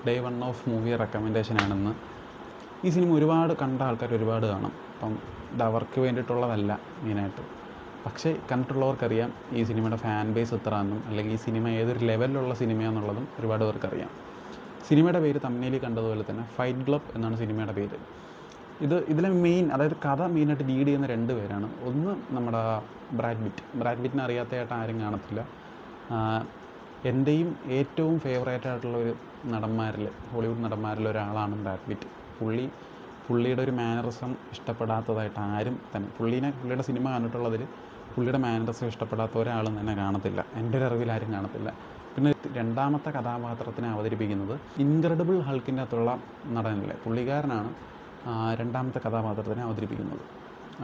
Day one of movie റെക്കമെൻഡേഷനാണെന്ന്. ഈ സിനിമ ഒരുപാട് കണ്ട ആൾക്കാർ ഒരുപാട് കാണും. അപ്പം ഇത് അവർക്ക് വേണ്ടിയിട്ടുള്ളതല്ല മെയിനായിട്ട്. പക്ഷേ കണ്ടിട്ടുള്ളവർക്കറിയാം ഈ സിനിമയുടെ ഫാൻ ബേസ് എത്രയാണെന്നും അല്ലെങ്കിൽ ഈ സിനിമ ഏതൊരു ലെവലിലുള്ള സിനിമയാണെന്നുള്ളതും ഒരുപാട് പേർക്കറിയാം. സിനിമയുടെ പേര് തമ്മിലിൽ കണ്ടതുപോലെ തന്നെ ഫൈറ്റ് ക്ലബ് എന്നാണ് സിനിമയുടെ പേര്. ഇതിലെ മെയിൻ, അതായത് കഥ മെയിനായിട്ട് ലീഡ് ചെയ്യുന്ന രണ്ട് പേരാണ്. ഒന്ന് നമ്മുടെ ബ്രാഡ് പിറ്റിനെ അറിയാത്തതായിട്ട് ആരും കാണത്തില്ല. എൻ്റെയും ഏറ്റവും ഫേവറേറ്റ് ആയിട്ടുള്ള ഒരു നടന്മാരിൽ, ഹോളിവുഡ് നടന്മാരിൽ ഒരാളാണ് ബ്രാഡ് പിറ്റ്. പുള്ളിയുടെ ഒരു മാനറിസം ഇഷ്ടപ്പെടാത്തതായിട്ട് ആരും തന്നെ, പുള്ളിയുടെ സിനിമ കണ്ടിട്ടുള്ളതിൽ പുള്ളിയുടെ മാനറിസം ഇഷ്ടപ്പെടാത്ത ഒരാളും തന്നെ കാണത്തില്ല, എൻ്റെ ഒരു അറിവിൽ ആരും കാണത്തില്ല. പിന്നെ രണ്ടാമത്തെ കഥാപാത്രത്തിനെ അവതരിപ്പിക്കുന്നത് ഇൻക്രെഡിബിൾ ഹൾക്കിൻ്റെ അകത്തുള്ള നടനല്ലേ, പുള്ളിക്കാരനാണ് രണ്ടാമത്തെ കഥാപാത്രത്തിനെ അവതരിപ്പിക്കുന്നത്.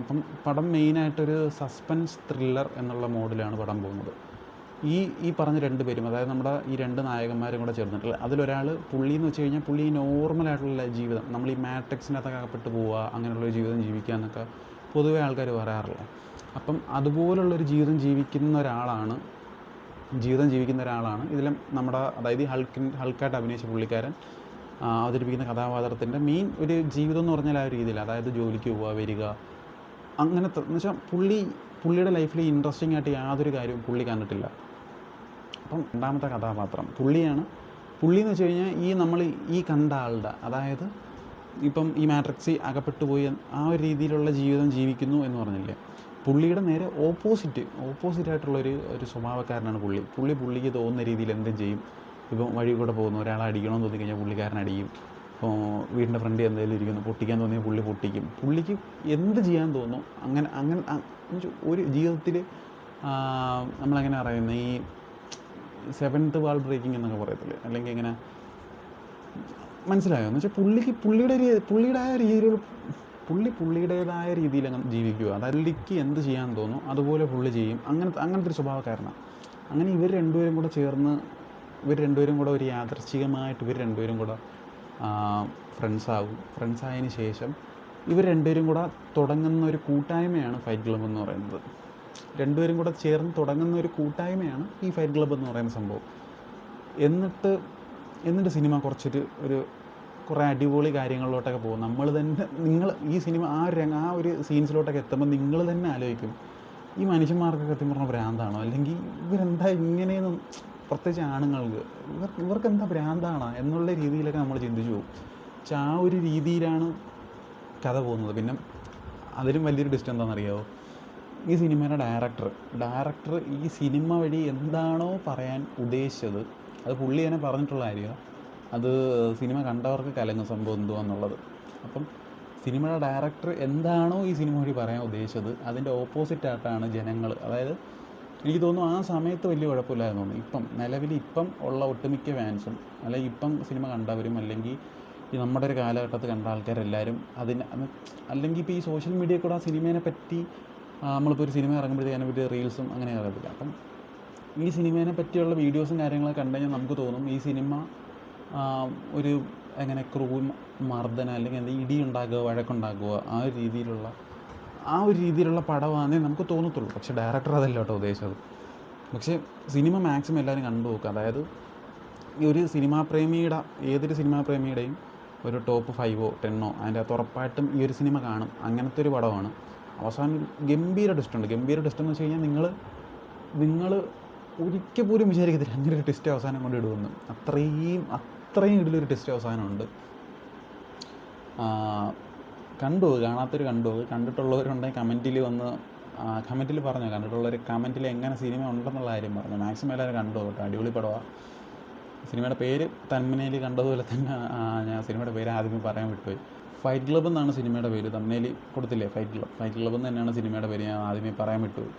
അപ്പം പടം മെയിനായിട്ടൊരു സസ്പെൻസ് ത്രില്ലർ എന്നുള്ള മോഡിലാണ് പടം പോകുന്നത്. ഈ പറഞ്ഞ രണ്ട് പേരും, അതായത് നമ്മുടെ ഈ രണ്ട് നായകന്മാരും കൂടെ ചേർന്നിട്ടുള്ള അതിലൊരാൾ പുള്ളി എന്ന് വെച്ച് കഴിഞ്ഞാൽ പുള്ളി നോർമലായിട്ടുള്ള ജീവിതം, നമ്മൾ ഈ മാട്രിക്സിനകത്തൊക്കെ അകപ്പെട്ട് പോവുക, അങ്ങനെയുള്ളൊരു ജീവിതം ജീവിക്കുക എന്നൊക്കെ പൊതുവേ ആൾക്കാർ പറയാറില്ല. അപ്പം അതുപോലുള്ളൊരു ജീവിതം ജീവിക്കുന്ന ഒരാളാണ് ഇതിലും നമ്മുടെ, അതായത് ഈ ഹൾക്കായിട്ട് അഭിനയിച്ച പുള്ളിക്കാരൻ അവതരിപ്പിക്കുന്ന കഥാപാത്രത്തിൻ്റെ മെയിൻ ഒരു ജീവിതം എന്ന് പറഞ്ഞാൽ ആ ഒരു രീതിയിൽ, അതായത് ജോലിക്ക് പോവുക, വരിക, അങ്ങനത്തെ എന്ന് വെച്ചാൽ പുള്ളിയുടെ ലൈഫിൽ ഇൻട്രസ്റ്റിംഗ് ആയിട്ട് യാതൊരു കാര്യവും പുള്ളി കണ്ടിട്ടില്ല. അപ്പം രണ്ടാമത്തെ കഥാപാത്രം പുള്ളിയെന്ന് വെച്ച് കഴിഞ്ഞാൽ നമ്മൾ ഈ കണ്ട ആളുടെ, അതായത് ഇപ്പം ഈ മാട്രിക്സിൽ അകപ്പെട്ടു പോയി ആ ഒരു രീതിയിലുള്ള ജീവിതം ജീവിക്കുന്നു എന്ന് പറഞ്ഞില്ലേ, പുള്ളിയുടെ നേരെ ഓപ്പോസിറ്റായിട്ടുള്ളൊരു സ്വഭാവക്കാരനാണ് പുള്ളിക്ക് തോന്നുന്ന രീതിയിൽ എന്തും ചെയ്യും. ഇപ്പം വഴി കൂടെ പോകുന്നു, ഒരാളെ അടിക്കണമെന്ന് തോന്നിക്കഴിഞ്ഞാൽ പുള്ളിക്കാരൻ അടിക്കും. ഇപ്പോൾ വീടിൻ്റെ ഫ്രണ്ടിൽ എന്തെങ്കിലും ഇരിക്കുന്നു, പൊട്ടിക്കാൻ തോന്നിയാൽ പുള്ളി പൊട്ടിക്കും. പുള്ളിക്ക് എന്ത് ചെയ്യാൻ തോന്നും അങ്ങനെ ഒരു ജീവിതത്തിൽ നമ്മളെങ്ങനെ പറയുന്നത്, ഈ സെവൻത്ത് വാൾ ബ്രേക്കിംഗ് എന്നൊക്കെ പറയത്തില്ലേ, അല്ലെങ്കിൽ ഇങ്ങനെ മനസ്സിലായോ എന്ന് വെച്ചാൽ പുള്ളിയുടേതായ രീതിയിൽ അങ്ങനെ ജീവിക്കുക. അതായത് പുള്ളിക്ക് എന്ത് ചെയ്യാൻ തോന്നും അതുപോലെ പുള്ളി ചെയ്യും. അങ്ങനത്തെ ഒരു സ്വഭാവക്കാരനാണ്. അങ്ങനെ ഇവർ രണ്ടുപേരും കൂടെ ഒരു യാദൃശ്ചികമായിട്ട് ഇവർ രണ്ടുപേരും കൂടെ ഫ്രണ്ട്സായതിന് ശേഷം ഇവർ രണ്ടുപേരും കൂടെ തുടങ്ങുന്ന ഒരു കൂട്ടായ്മയാണ് ഫൈറ്റ് ക്ലബ് എന്ന് പറയുന്നത്. രണ്ടുപേരും കൂടെ ചേർന്ന് തുടങ്ങുന്ന ഒരു കൂട്ടായ്മയാണ് ഈ ഫൈറ്റ് ക്ലബ് എന്ന് പറയുന്ന സംഭവം. എന്നിട്ട് സിനിമ കുറേ അടിപൊളി കാര്യങ്ങളിലോട്ടൊക്കെ പോകും. നിങ്ങൾ ഈ സിനിമ ആ ഒരു സീൻസിലോട്ടൊക്കെ എത്തുമ്പോൾ നിങ്ങൾ തന്നെ ആലോചിക്കും, ഈ മനുഷ്യന്മാർക്കൊക്കെ സത്യം പറഞ്ഞ ഭ്രാന്താണോ, അല്ലെങ്കിൽ ഇവരെന്താ ഇങ്ങനെയെന്ന്, പ്രത്യേകിച്ച് ആണുങ്ങൾക്ക് ഇവർക്ക് എന്താ ഭ്രാന്താണോ എന്നുള്ള രീതിയിലൊക്കെ നമ്മൾ ചിന്തിച്ചു പോകും. പക്ഷെ ആ ഒരു രീതിയിലാണ് കഥ പോകുന്നത്. പിന്നെ അതിലും വലിയൊരു ഡിസ്റ്റ് എന്താണെന്നറിയാമോ, ഈ സിനിമയുടെ ഡയറക്ടർ ഈ സിനിമ വഴി എന്താണോ പറയാൻ ഉദ്ദേശിച്ചത് അത് പുള്ളി തന്നെ പറഞ്ഞിട്ടുള്ള കാര്യമാണ്. അത് സിനിമ കണ്ടവർക്ക് കലങ്ങും സംഭവം എന്തുവാന്നുള്ളത്. അപ്പം സിനിമയുടെ ഡയറക്ടർ എന്താണോ ഈ സിനിമ വഴി പറയാൻ ഉദ്ദേശിച്ചത് അതിൻ്റെ ഓപ്പോസിറ്റായിട്ടാണ് ജനങ്ങൾ, അതായത് എനിക്ക് തോന്നുന്നു ആ സമയത്ത് വലിയ കുഴപ്പമില്ലായിരുന്നു തോന്നുന്നു. നിലവിൽ ഉള്ള ഒട്ടുമിക്ക ഫാൻസും, അല്ലെങ്കിൽ സിനിമ കണ്ടവരും, അല്ലെങ്കിൽ ഈ നമ്മുടെ ഒരു കാലഘട്ടത്തിൽ കണ്ട ആൾക്കാരെല്ലാവരും അല്ലെങ്കിൽ ഇപ്പോൾ ഈ സോഷ്യൽ മീഡിയ കൂടെ ആ സിനിമേനെ പറ്റി നമ്മളിപ്പോൾ ഒരു സിനിമ ഇറങ്ങുമ്പോഴത്തേക്ക് അതിനെപ്പറ്റി റീൽസും അങ്ങനെ അറിയത്തില്ല. അപ്പം ഈ സിനിമേനെ പറ്റിയുള്ള വീഡിയോസും കാര്യങ്ങളൊക്കെ കണ്ടു കഴിഞ്ഞാൽ നമുക്ക് തോന്നും ഈ സിനിമ ഒരു എങ്ങനെ മർദ്ദനം അല്ലെങ്കിൽ ഇടി ഉണ്ടാക്കുക, വഴക്കുണ്ടാക്കുക, ആ ഒരു രീതിയിലുള്ള പടമാണെന്നേ നമുക്ക് തോന്നത്തുള്ളൂ. പക്ഷേ ഡയറക്ടർ അതല്ല കേട്ടോ ഉദ്ദേശിച്ചത്. പക്ഷേ സിനിമ മാക്സിമം എല്ലാവരും കണ്ടു നോക്കുക. അതായത് ഈ ഒരു ഏതൊരു സിനിമാ പ്രേമിയുടെയും ഒരു ടോപ്പ് 5 or 10 അതിൻ്റെ അകത്ത് ഉറപ്പായിട്ടും ഈ ഒരു സിനിമ കാണും. അങ്ങനത്തെ ഒരു പടമാണ്. അവസാനം ഗംഭീര ട്വിസ്റ്റ് എന്ന് വെച്ച് കഴിഞ്ഞാൽ നിങ്ങൾ ഒരിക്കൽ പോലും വിചാരിക്കത്തില്ല അങ്ങനെ ഒരു ട്വിസ്റ്റ് അവസാനം കൊണ്ട് ഇടുമെന്ന്. അത്രയും ഇതിലൊരു ട്വിസ്റ്റ് അവസാനമുണ്ട്. കാണാത്തൊരു കണ്ടിട്ടുള്ളവരുണ്ടെങ്കിൽ കമൻറ്റിൽ പറഞ്ഞോ, കണ്ടിട്ടുള്ളവർ കമൻറ്റിൽ എങ്ങനെ സിനിമ ഉണ്ടെന്നുള്ള കാര്യം പറഞ്ഞു. മാക്സിമം എല്ലാവരും കണ്ടു കേട്ടോ, അടിപൊളി പടമാണ്. സിനിമയുടെ പേര് തമ്മിൽ കണ്ടതുപോലെ തന്നെ ഞാൻ സിനിമയുടെ പേര് ആദ്യമേ പറയാൻ വിട്ടുപോയി. ഫൈറ്റ് ക്ലബ് എന്നാണ് സിനിമയുടെ പേര്. തമ്മിൽ കൊടുത്തില്ലേ, ഫൈറ്റ് ക്ലബ് എന്ന് തന്നെയാണ് സിനിമയുടെ പേര്, ഞാൻ ആദ്യമേ പറയാൻ വിട്ടുപോയി.